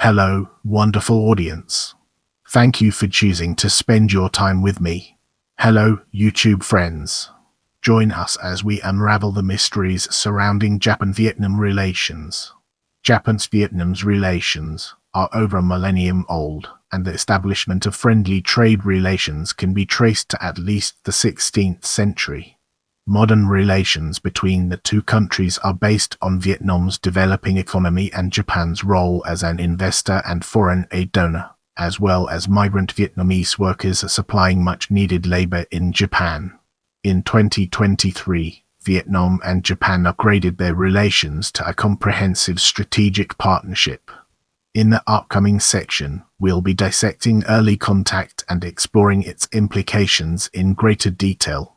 Hello, wonderful audience. Thank you for choosing to spend your time with me. Hello, YouTube friends. Join us as we unravel the mysteries surrounding Japan-Vietnam relations. Japan-Vietnam's relations are over a millennium old, and the establishment of friendly trade relations can be traced to at least the 16th century. Modern relations between the two countries are based on Vietnam's developing economy and Japan's role as an investor and foreign aid donor, as well as migrant Vietnamese workers supplying much-needed labor in Japan. In 2023, Vietnam and Japan upgraded their relations to a comprehensive strategic partnership. In the upcoming section, we'll be dissecting early contact and exploring its implications in greater detail.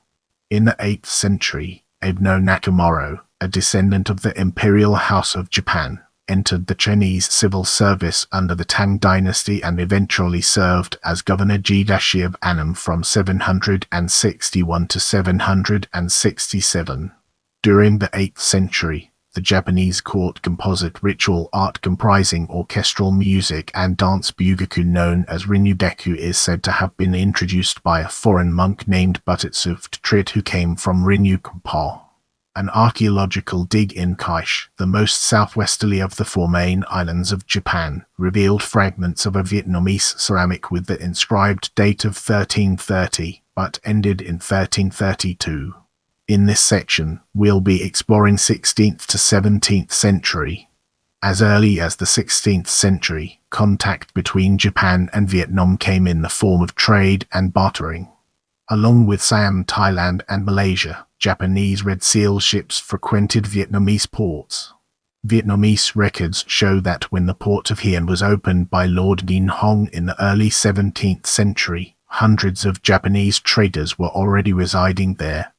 In the 8th century, Abno Nakamura, a descendant of the Imperial House of Japan, entered the Chinese civil service under the Tang dynasty and eventually served as governor of Annam from 761 to 767. During the 8th century, the Japanese court composite ritual art comprising orchestral music and dance bugaku known as Rinyu-deku is said to have been introduced by a foreign monk named Butitsuft Trit who came from Rinyu-kumpa. An archaeological dig in Kaish, the most southwesterly of the four main islands of Japan, revealed fragments of a Vietnamese ceramic with the inscribed date of 1330, but ended in 1332. In this section, we'll be exploring 16th to 17th century. As early as the 16th century, contact between Japan and Vietnam came in the form of trade and bartering. Along with Siam, Thailand, and Malaysia, Japanese Red Seal ships frequented Vietnamese ports. Vietnamese records show that when the port of Hien was opened by Lord Ninh Hong in the early 17th century, hundreds of Japanese traders were already residing there.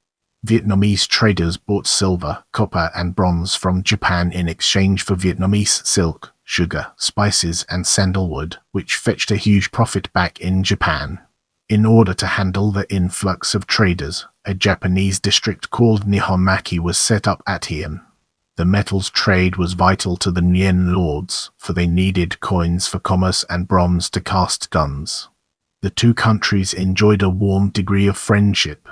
Vietnamese traders bought silver, copper, and bronze from Japan in exchange for Vietnamese silk, sugar, spices, and sandalwood, which fetched a huge profit back in Japan. In order to handle the influx of traders, a Japanese district called Nihonmaki was set up at Hien. The metals trade was vital to the Nguyen lords, for they needed coins for commerce and bronze to cast guns. The two countries enjoyed a warm degree of friendship.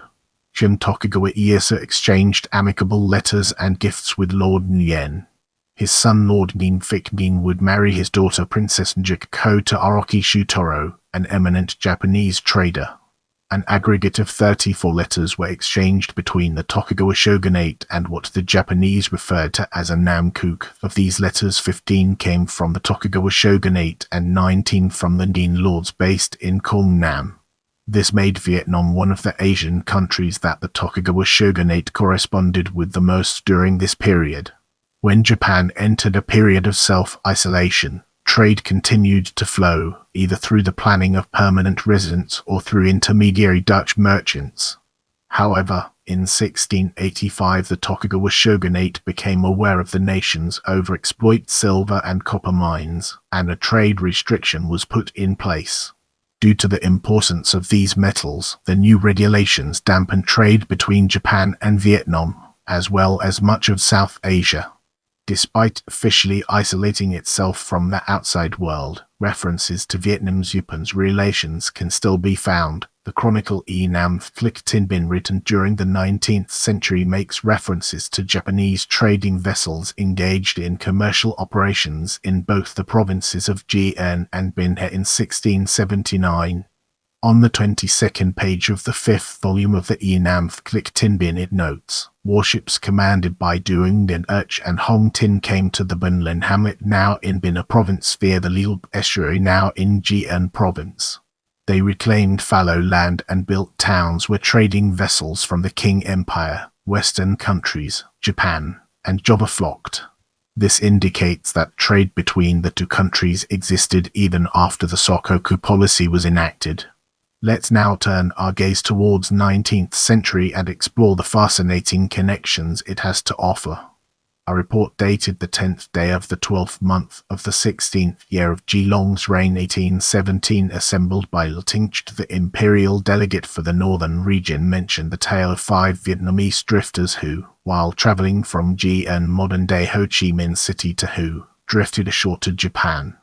Jim Tokugawa Ieyasu exchanged amicable letters and gifts with Lord Nguyen. His son Lord Ninh Phik Ninh would marry his daughter Princess Njiko to Aoki Shutoro, an eminent Japanese trader. An aggregate of 34 letters were exchanged between the Tokugawa shogunate and what the Japanese referred to as a Namkook. Of these letters, 15 came from the Tokugawa shogunate and 19 from the Ninh lords based in Kongnam. This made Vietnam one of the Asian countries that the Tokugawa shogunate corresponded with the most during this period. When Japan entered a period of self-isolation, trade continued to flow, either through the planning of permanent residents or through intermediary Dutch merchants. However, in 1685 the Tokugawa shogunate became aware of the nation's overexploit silver and copper mines, and a trade restriction was put in place. Due to the importance of these metals, the new regulations dampened trade between Japan and Vietnam, as well as much of South Asia. Despite officially isolating itself from the outside world, references to Vietnam-Japan's relations can still be found. The chronicle E Nam Phlik Tin Bin written during the 19th century makes references to Japanese trading vessels engaged in commercial operations in both the provinces of Gien and Binh in 1679. On the 22nd page of the 5th volume of the E Nam Phlik Tin Bin it notes, warships commanded by Duong Din Urch and Hong Tin came to the Bunlin hamlet now in Binh province via the Lielb estuary now in Gien province. They reclaimed fallow land and built towns where trading vessels from the Qing Empire, Western countries, Japan, and Java flocked. This indicates that trade between the two countries existed even after the Sokoku policy was enacted. Let's now turn our gaze towards 19th century and explore the fascinating connections it has to offer. A report dated the 10th day of the 12th month of the 16th year of Geelong's reign 1817 assembled by Ltingch the imperial delegate for the northern region mentioned the tale of 5 Vietnamese drifters who, while traveling from Gien modern-day Ho Chi Minh City to Hue, drifted ashore to Japan.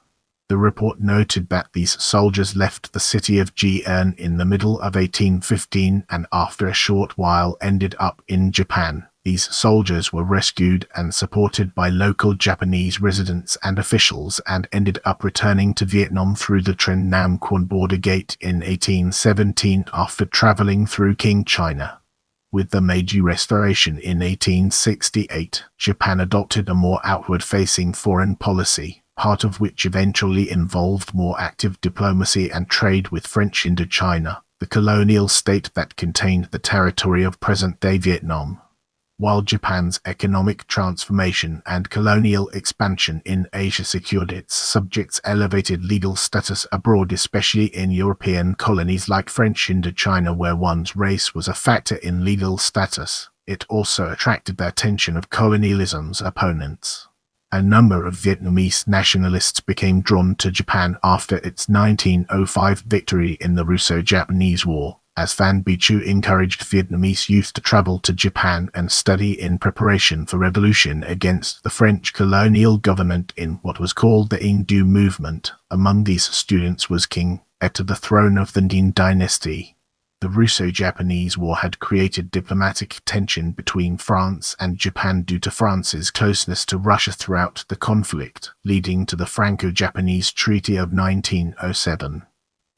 The report noted that these soldiers left the city of Jian in the middle of 1815 and after a short while ended up in Japan. These soldiers were rescued and supported by local Japanese residents and officials and ended up returning to Vietnam through the Trinh Nam Quan border gate in 1817 after traveling through King China. With the Meiji Restoration in 1868, Japan adopted a more outward-facing foreign policy, part of which eventually involved more active diplomacy and trade with French Indochina, the colonial state that contained the territory of present-day Vietnam. While Japan's economic transformation and colonial expansion in Asia secured its subjects elevated legal status abroad, especially in European colonies like French Indochina where one's race was a factor in legal status, it also attracted the attention of colonialism's opponents. A number of Vietnamese nationalists became drawn to Japan after its 1905 victory in the Russo-Japanese War, as Phan Binh Chu encouraged Vietnamese youth to travel to Japan and study in preparation for revolution against the French colonial government in what was called the Indu movement. Among these students was King, heir to the throne of the Ninh dynasty. The Russo-Japanese War had created diplomatic tension between France and Japan due to France's closeness to Russia throughout the conflict, leading to the Franco-Japanese Treaty of 1907.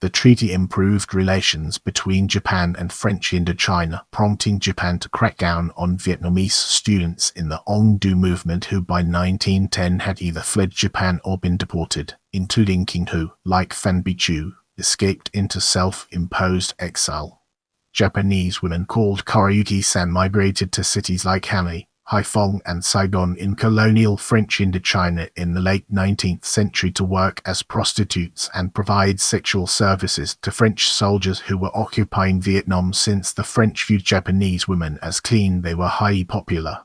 The treaty improved relations between Japan and French Indochina, prompting Japan to crack down on Vietnamese students in the Ong Do movement who by 1910 had either fled Japan or been deported, including King who, like Phan Binh Chu, escaped into self-imposed exile. Japanese women called Karaoke-san migrated to cities like Hanoi, Haiphong and Saigon in colonial French Indochina in the late 19th century to work as prostitutes and provide sexual services to French soldiers who were occupying Vietnam. Since the French viewed Japanese women as clean, they were highly popular.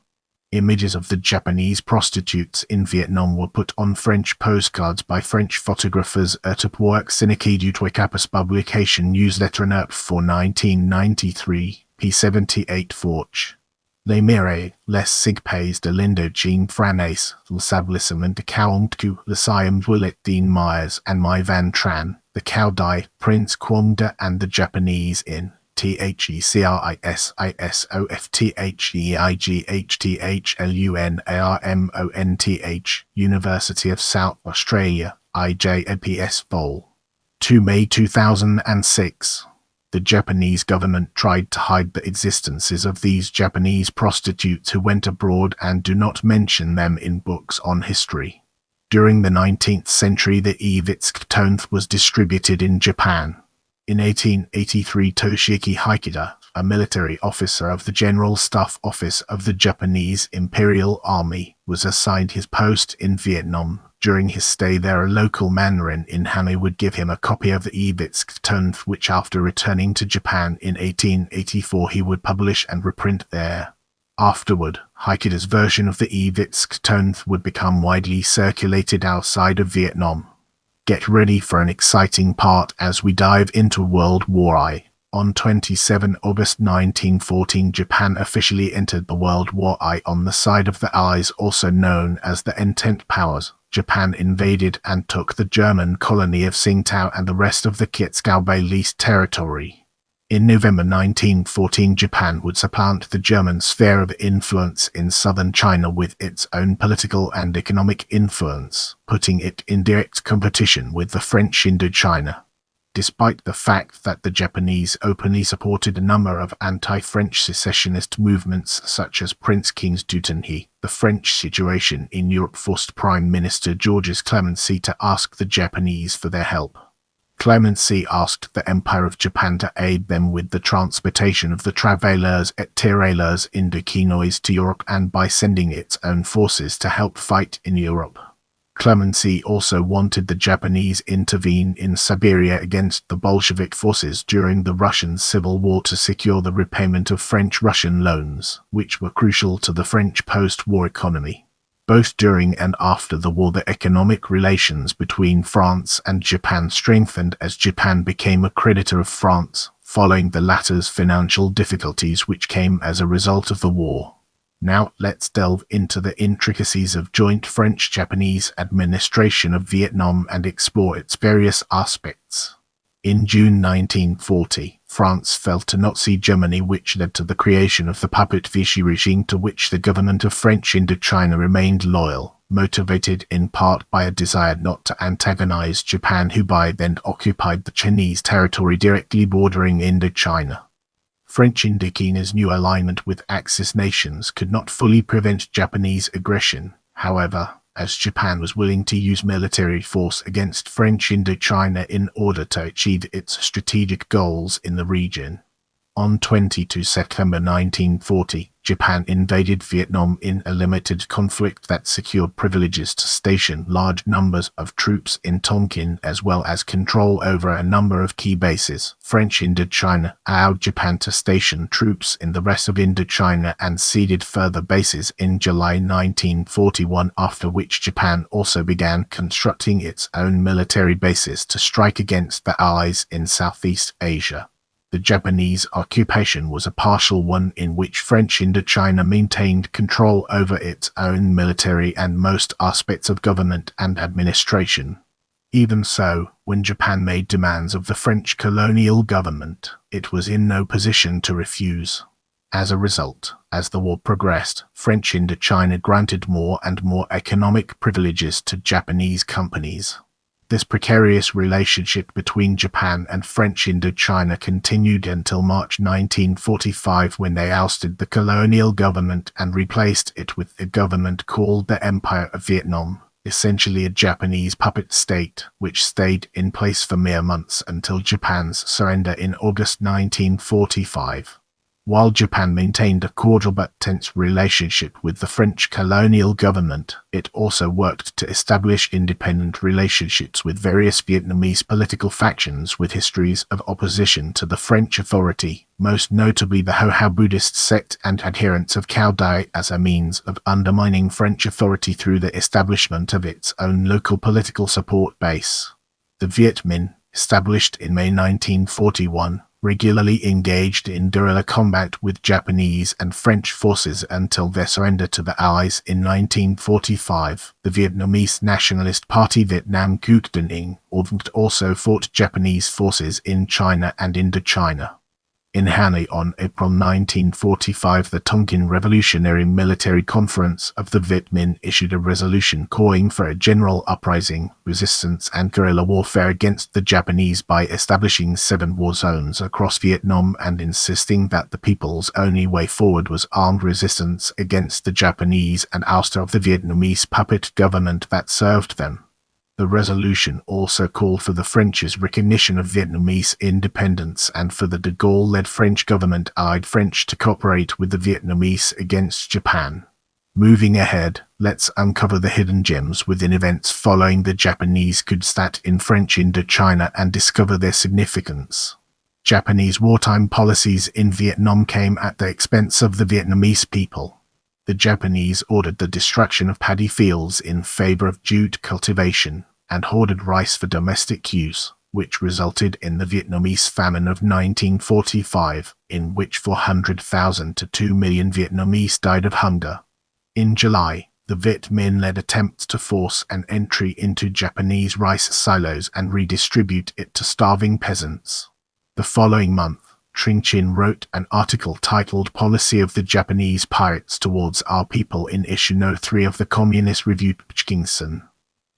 Images of the Japanese prostitutes in Vietnam were put on French postcards by French photographers at a work Syndicat du Campus publication newsletter NERP for 1993, p78 Forge. Les mires, les sigpes de l'Indochine française, l'établissement de 42, le Siam Willet Dean Myers and Mai Van Tran, the Cao Dai, Prince Quang De and the Japanese in THECRISISOFTHEIGHTHLUNARMONTH, University of South Australia, IJAPS Vol. 2 May 2006. The Japanese government tried to hide the existences of these Japanese prostitutes who went abroad and do not mention them in books on history. During the 19th century, the Evitsk Tonth was distributed in Japan. In 1883, Toshiki Haikida, a military officer of the General Staff Office of the Japanese Imperial Army, was assigned his post in Vietnam. During his stay there, a local mandarin in Hanoi would give him a copy of the Evitsk Tonth, which after returning to Japan in 1884 he would publish and reprint there. Afterward, Haikida's version of the Evitsk Tonth would become widely circulated outside of Vietnam. Get ready for an exciting part as we dive into World War I. On 27 August 1914, Japan officially entered the World War I on the side of the Allies, also known as the Entente Powers. Japan invaded and took the German colony of Tsingtao and the rest of the Kiatskao Bay leased territory. In November 1914, Japan would supplant the German sphere of influence in southern China with its own political and economic influence, putting it in direct competition with the French Indochina. Despite the fact that the Japanese openly supported a number of anti-French secessionist movements such as Prince King's Dutenhe, the French situation in Europe forced Prime Minister Georges Clemenceau to ask the Japanese for their help. Clemenceau asked the Empire of Japan to aid them with the transportation of the travailleurs et tirailleurs Indochinois to Europe and by sending its own forces to help fight in Europe. Clemenceau also wanted the Japanese intervene in Siberia against the Bolshevik forces during the Russian Civil War to secure the repayment of French-Russian loans, which were crucial to the French post-war economy. Both during and after the war, the economic relations between France and Japan strengthened as Japan became a creditor of France, following the latter's financial difficulties which came as a result of the war. Now let's delve into the intricacies of joint French-Japanese administration of Vietnam and explore its various aspects. In June 1940, France fell to Nazi Germany, which led to the creation of the puppet Vichy regime, to which the government of French Indochina remained loyal, motivated in part by a desire not to antagonize Japan, who by then occupied the Chinese territory directly bordering Indochina. French Indochina's new alignment with Axis nations could not fully prevent Japanese aggression, however, as Japan was willing to use military force against French Indochina in order to achieve its strategic goals in the region. On 22 September 1940, Japan invaded Vietnam in a limited conflict that secured privileges to station large numbers of troops in Tonkin, as well as control over a number of key bases. French Indochina allowed Japan to station troops in the rest of Indochina and ceded further bases in July 1941, after which Japan also began constructing its own military bases to strike against the Allies in Southeast Asia. The Japanese occupation was a partial one, in which French Indochina maintained control over its own military and most aspects of government and administration. Even so, when Japan made demands of the French colonial government, it was in no position to refuse. As a result, as the war progressed, French Indochina granted more and more economic privileges to Japanese companies. This precarious relationship between Japan and French Indochina continued until March 1945, when they ousted the colonial government and replaced it with a government called the Empire of Vietnam, essentially a Japanese puppet state, which stayed in place for mere months until Japan's surrender in August 1945. While Japan maintained a cordial but tense relationship with the French colonial government, it also worked to establish independent relationships with various Vietnamese political factions with histories of opposition to the French authority, most notably the Ho Hao Buddhist sect and adherents of Cao Dai, as a means of undermining French authority through the establishment of its own local political support base. The Viet Minh, established in May 1941, regularly engaged in guerrilla combat with Japanese and French forces until their surrender to the Allies in 1945. The Vietnamese Nationalist Party Việt Nam Quốc Dân Inh also fought Japanese forces in China and Indochina. In Hanoi on April 1945, the Tonkin Revolutionary Military Conference of the Viet Minh issued a resolution calling for a general uprising, resistance and guerrilla warfare against the Japanese by establishing 7 war zones across Vietnam and insisting that the people's only way forward was armed resistance against the Japanese and ouster of the Vietnamese puppet government that served them. The resolution also called for the French's recognition of Vietnamese independence and for the de Gaulle-led French government allied French to cooperate with the Vietnamese against Japan. Moving ahead, let's uncover the hidden gems within events following the Japanese coup d'état in French Indochina and discover their significance. Japanese wartime policies in Vietnam came at the expense of the Vietnamese people. The Japanese ordered the destruction of paddy fields in favor of jute cultivation and hoarded rice for domestic use, which resulted in the Vietnamese famine of 1945, in which 400,000 to 2 million Vietnamese died of hunger. In July, the Viet Minh led attempts to force an entry into Japanese rice silos and redistribute it to starving peasants. The following month, Trinh Chin wrote an article titled Policy of the Japanese Pirates Towards Our People in issue No. 3 of the Communist Review Pchkingson.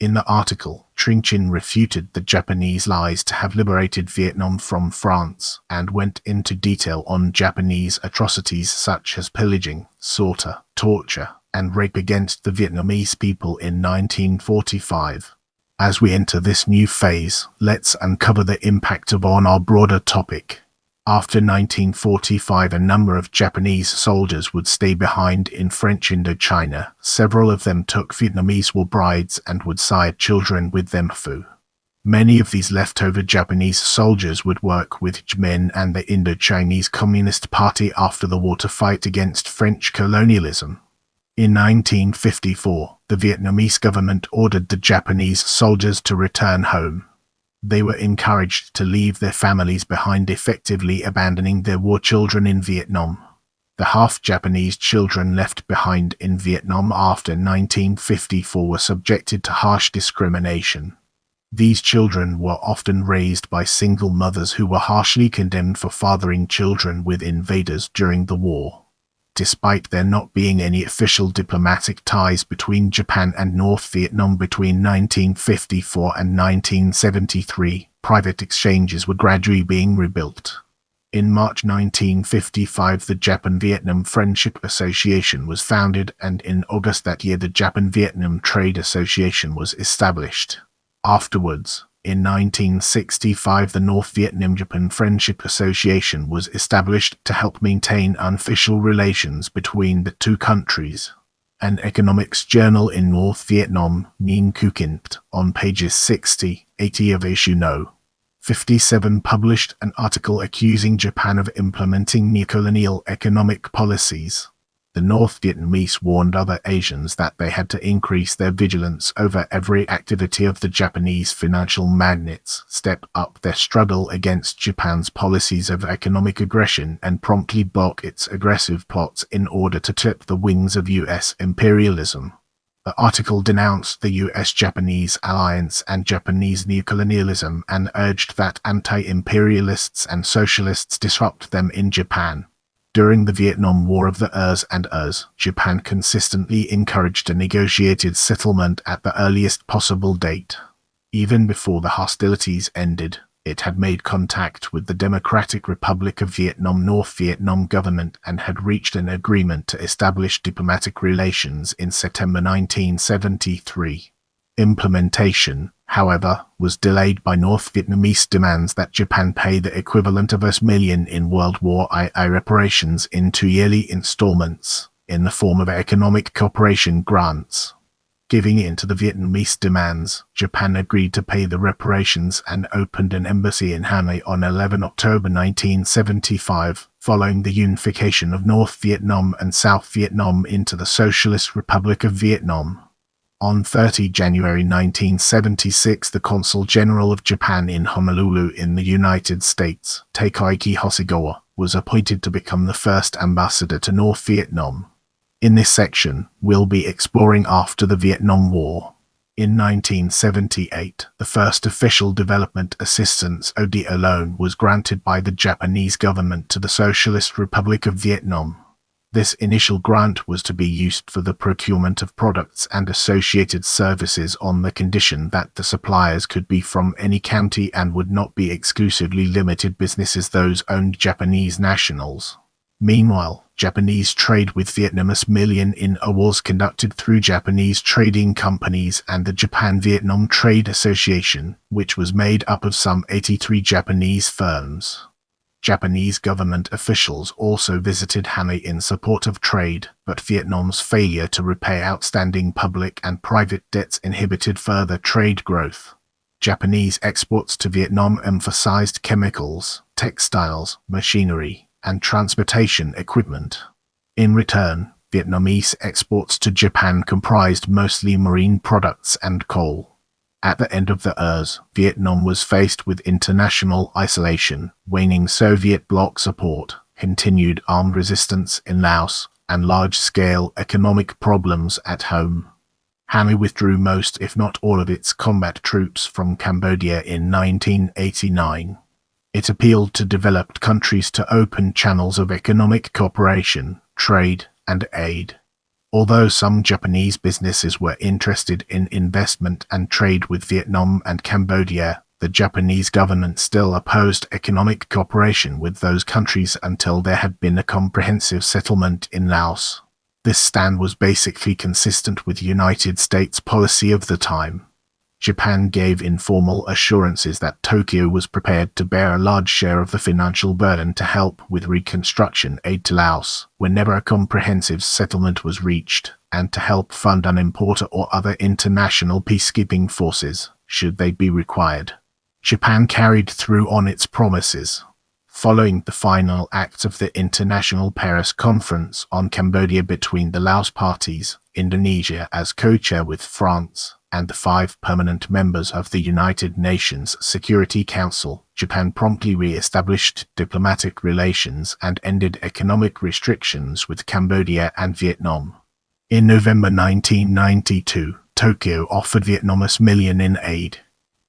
In the article, Trinh Chin refuted the Japanese lies to have liberated Vietnam from France and went into detail on Japanese atrocities such as pillaging, slaughter, torture, and rape against the Vietnamese people in 1945. As we enter this new phase, let's uncover the impact on our broader topic. After 1945, a number of Japanese soldiers would stay behind in French Indochina. Several of them took Vietnamese war brides and would sire children with them. Many of these leftover Japanese soldiers would work with Minh and the Indochinese Communist Party after the war to fight against French colonialism. In 1954, the Vietnamese government ordered the Japanese soldiers to return home. They were encouraged to leave their families behind, effectively abandoning their war children in Vietnam. The half-Japanese children left behind in Vietnam after 1954 were subjected to harsh discrimination. These children were often raised by single mothers who were harshly condemned for fathering children with invaders during the war. Despite there not being any official diplomatic ties between Japan and North Vietnam between 1954 and 1973, private exchanges were gradually being rebuilt. In March 1955, the Japan-Vietnam Friendship Association was founded, and in August that year the Japan-Vietnam Trade Association was established. Afterwards, in 1965, the North Vietnam-Japan Friendship Association was established to help maintain unofficial relations between the two countries. An economics journal in North Vietnam, Nguyen Cu Kint, on pages 60-80 of issue No. 57 published an article accusing Japan of implementing neocolonial economic policies. The North Vietnamese warned other Asians that they had to increase their vigilance over every activity of the Japanese financial magnates, step up their struggle against Japan's policies of economic aggression, and promptly block its aggressive plots in order to clip the wings of U.S. imperialism. The article denounced the U.S.-Japanese alliance and Japanese neocolonialism and urged that anti-imperialists and socialists disrupt them in Japan. During the Vietnam War of the Ers and Ers, Japan consistently encouraged a negotiated settlement at the earliest possible date. Even before the hostilities ended, it had made contact with the Democratic Republic of Vietnam North Vietnam government and had reached an agreement to establish diplomatic relations in September 1973. Implementation, however, was delayed by North Vietnamese demands that Japan pay the equivalent of $1 million in World War II reparations in 2 yearly installments, in the form of economic cooperation grants. Giving in to the Vietnamese demands, Japan agreed to pay the reparations and opened an embassy in Hanoi on 11 October 1975, following the unification of North Vietnam and South Vietnam into the Socialist Republic of Vietnam. On 30 January 1976, the Consul General of Japan in Honolulu in the United States, Takayuki Hosogawa, was appointed to become the first ambassador to North Vietnam. In this section, we'll be exploring after the Vietnam War. In 1978, the first official development assistance (ODA) loan was granted by the Japanese government to the Socialist Republic of Vietnam. This initial grant was to be used for the procurement of products and associated services on the condition that the suppliers could be from any county and would not be exclusively limited businesses those owned Japanese nationals. Meanwhile, Japanese trade with Vietnamese million in A was conducted through Japanese trading companies and the Japan-Vietnam Trade Association, which was made up of some 83 Japanese firms. Japanese government officials also visited Hanoi in support of trade, but Vietnam's failure to repay outstanding public and private debts inhibited further trade growth. Japanese exports to Vietnam emphasized chemicals, textiles, machinery, and transportation equipment. In return, Vietnamese exports to Japan comprised mostly marine products and coal. At the end of the Ers, Vietnam was faced with international isolation, waning Soviet bloc support, continued armed resistance in Laos, and large-scale economic problems at home. Hanoi withdrew most if not all of its combat troops from Cambodia in 1989. It appealed to developed countries to open channels of economic cooperation, trade, and aid. Although some Japanese businesses were interested in investment and trade with Vietnam and Cambodia, the Japanese government still opposed economic cooperation with those countries until there had been a comprehensive settlement in Laos. This stand was basically consistent with United States policy of the time. Japan gave informal assurances that Tokyo was prepared to bear a large share of the financial burden to help with reconstruction aid to Laos whenever a comprehensive settlement was reached, and to help fund an importer or other international peacekeeping forces, should they be required. Japan carried through on its promises. Following the final acts of the International Paris Conference on Cambodia between the Laos parties, Indonesia as co-chair with France, and the 5 permanent members of the United Nations Security Council, Japan promptly re-established diplomatic relations and ended economic restrictions with Cambodia and Vietnam. In November 1992, Tokyo offered Vietnam $1 million in aid.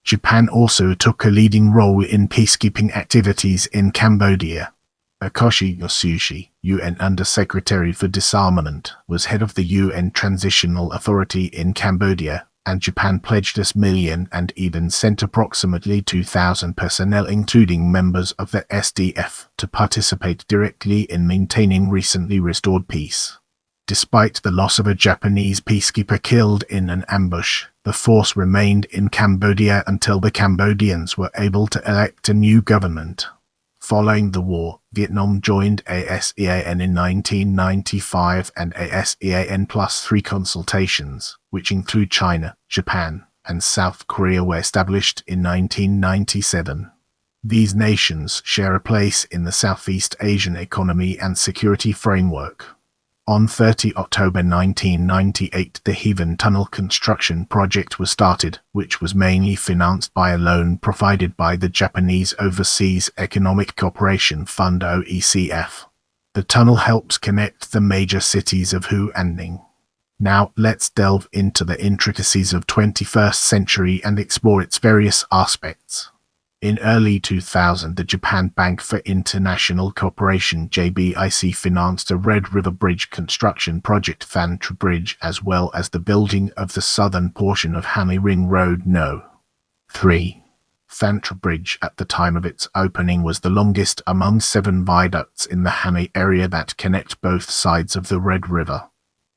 Japan also took a leading role in peacekeeping activities in Cambodia. Akoshi Yosushi, UN Under-Secretary for Disarmament, was head of the UN Transitional Authority in Cambodia, and Japan pledged $1 million and even sent approximately 2,000 personnel including members of the SDF to participate directly in maintaining recently restored peace. Despite the loss of a Japanese peacekeeper killed in an ambush, the force remained in Cambodia until the Cambodians were able to elect a new government. Following the war, Vietnam joined ASEAN in 1995 and ASEAN Plus 3 consultations, which include China, Japan, and South Korea, were established in 1997. These nations share a place in the Southeast Asian economy and security framework. On 30 October 1998, the Haven Tunnel construction project was started, which was mainly financed by a loan provided by the Japanese Overseas Economic Cooperation Fund (OECF). The tunnel helps connect the major cities of Hue and Ninh. Now, let's delve into the intricacies of 21st century and explore its various aspects. In early 2000, the Japan Bank for International Cooperation (JBIC) financed a Red River Bridge construction project Phantra Bridge, as well as the building of the southern portion of Hanoi Ring Road No. 3. Phantra Bridge at the time of its opening was the longest among 7 viaducts in the Hanoi area that connect both sides of the Red River.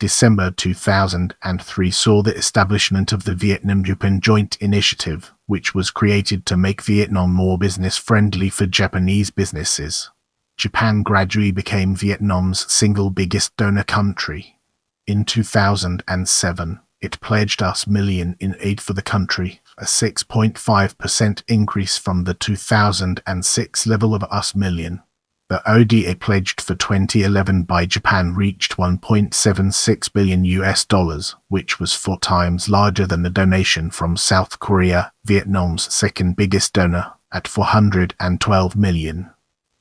December 2003 saw the establishment of the Vietnam-Japan Joint Initiative, which was created to make Vietnam more business-friendly for Japanese businesses. Japan gradually became Vietnam's single biggest donor country. In 2007, it pledged $1 million in aid for the country, a 6.5% increase from the 2006 level of $1 million. The ODA pledged for 2011 by Japan reached $1.76 billion, which was 4 times larger than the donation from South Korea, Vietnam's second biggest donor, at $412 million.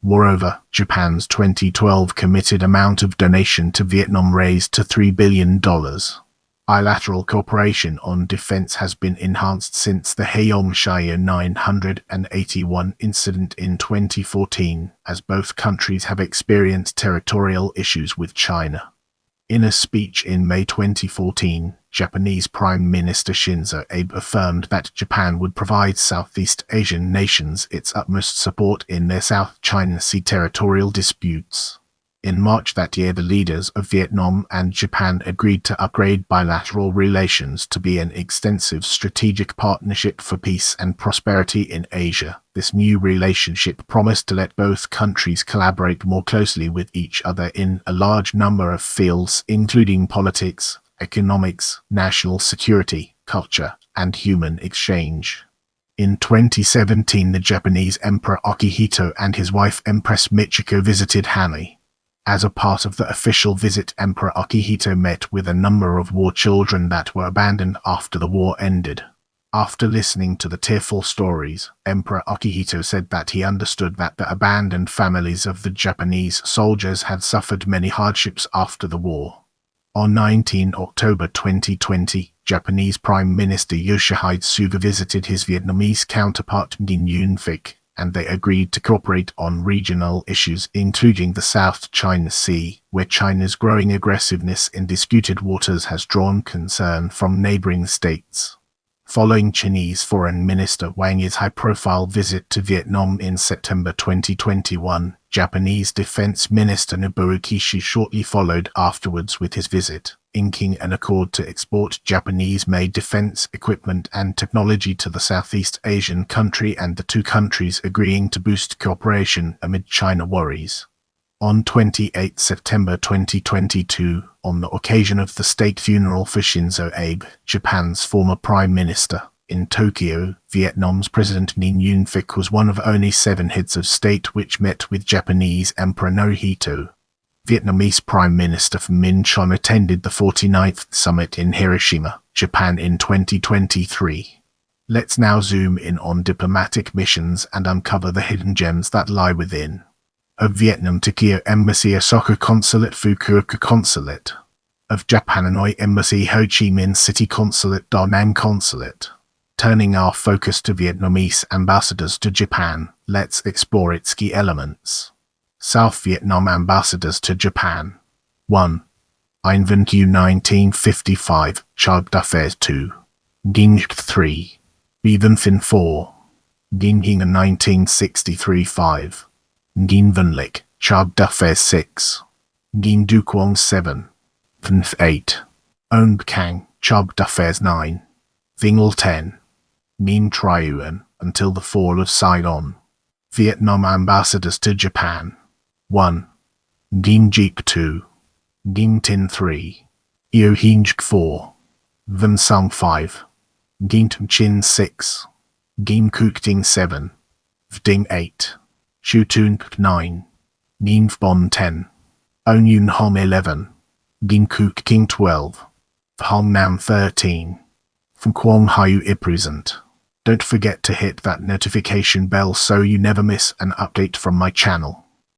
Moreover, Japan's 2012 committed amount of donation to Vietnam raised to $3 billion. Bilateral cooperation on defense has been enhanced since the Haeong-Shire 981 incident in 2014, as both countries have experienced territorial issues with China. In a speech in May 2014, Japanese Prime Minister Shinzo Abe affirmed that Japan would provide Southeast Asian nations its utmost support in their South China Sea territorial disputes. In March that year, the leaders of Vietnam and Japan agreed to upgrade bilateral relations to be an extensive strategic partnership for peace and prosperity in Asia. This new relationship promised to let both countries collaborate more closely with each other in a large number of fields, including politics, economics, national security, culture, and human exchange. In 2017, the Japanese Emperor Akihito and his wife Empress Michiko visited Hanoi. As a part of the official visit, Emperor Akihito met with a number of war children that were abandoned after the war ended. After listening to the tearful stories, Emperor Akihito said that he understood that the abandoned families of the Japanese soldiers had suffered many hardships after the war. On 19 October 2020, Japanese Prime Minister Yoshihide Suga visited his Vietnamese counterpart Nguyen Uyên Phuc, and they agreed to cooperate on regional issues including the South China Sea, where China's growing aggressiveness in disputed waters has drawn concern from neighboring states. Following Chinese Foreign Minister Wang Yi's high-profile visit to Vietnam in September 2021, Japanese Defense Minister Nobuo Kishi shortly followed afterwards with his visit, inking an accord to export Japanese-made defense equipment and technology to the Southeast Asian country, and the two countries agreeing to boost cooperation amid China worries. On 28 September 2022, on the occasion of the state funeral for Shinzo Abe, Japan's former Prime Minister, in Tokyo, Vietnam's President Nguyen Xuan Phuc was one of only 7 heads of state which met with Japanese Emperor Naruhito. Vietnamese Prime Minister Minh Chon attended the 49th summit in Hiroshima, Japan in 2023. Let's now zoom in on diplomatic missions and uncover the hidden gems that lie within. Of Vietnam, Tokyo Embassy, Osaka Consulate, Fukuoka Consulate. Of Japan, Hanoi Embassy, Ho Chi Minh City Consulate, Da Nang Consulate. Turning our focus to Vietnamese ambassadors to Japan, let's explore its key elements. South Vietnam ambassadors to Japan. 1. Anh Vinh Q 1955, Charge d'Affaires 2. Ging 3. Bie Vinh Phin 4. Ging Hing 1963 5. Ging Vinh Lic, Charge d'Affaires 6. Ging Du Quang 7. Vinh 8. Ong Kang, Charge d'Affaires 9. Vingl 10. Nguyen Truyen, until the fall of Saigon. Vietnam ambassadors to Japan. 1. Ging Jeep 2. Ging Tin 3. Eo Hing 4. Vinh Sung 5. Ging Tam Chin 6. Ging Kook Ding 7. Vding 8. Shu Tun 9. Nguyen Bon 10. On Yun Hom 11. Ging Kook King 12. Hong Nam 13. From Quang Hayu Present. Don't forget to hit that notification bell so you never miss an update from my channel.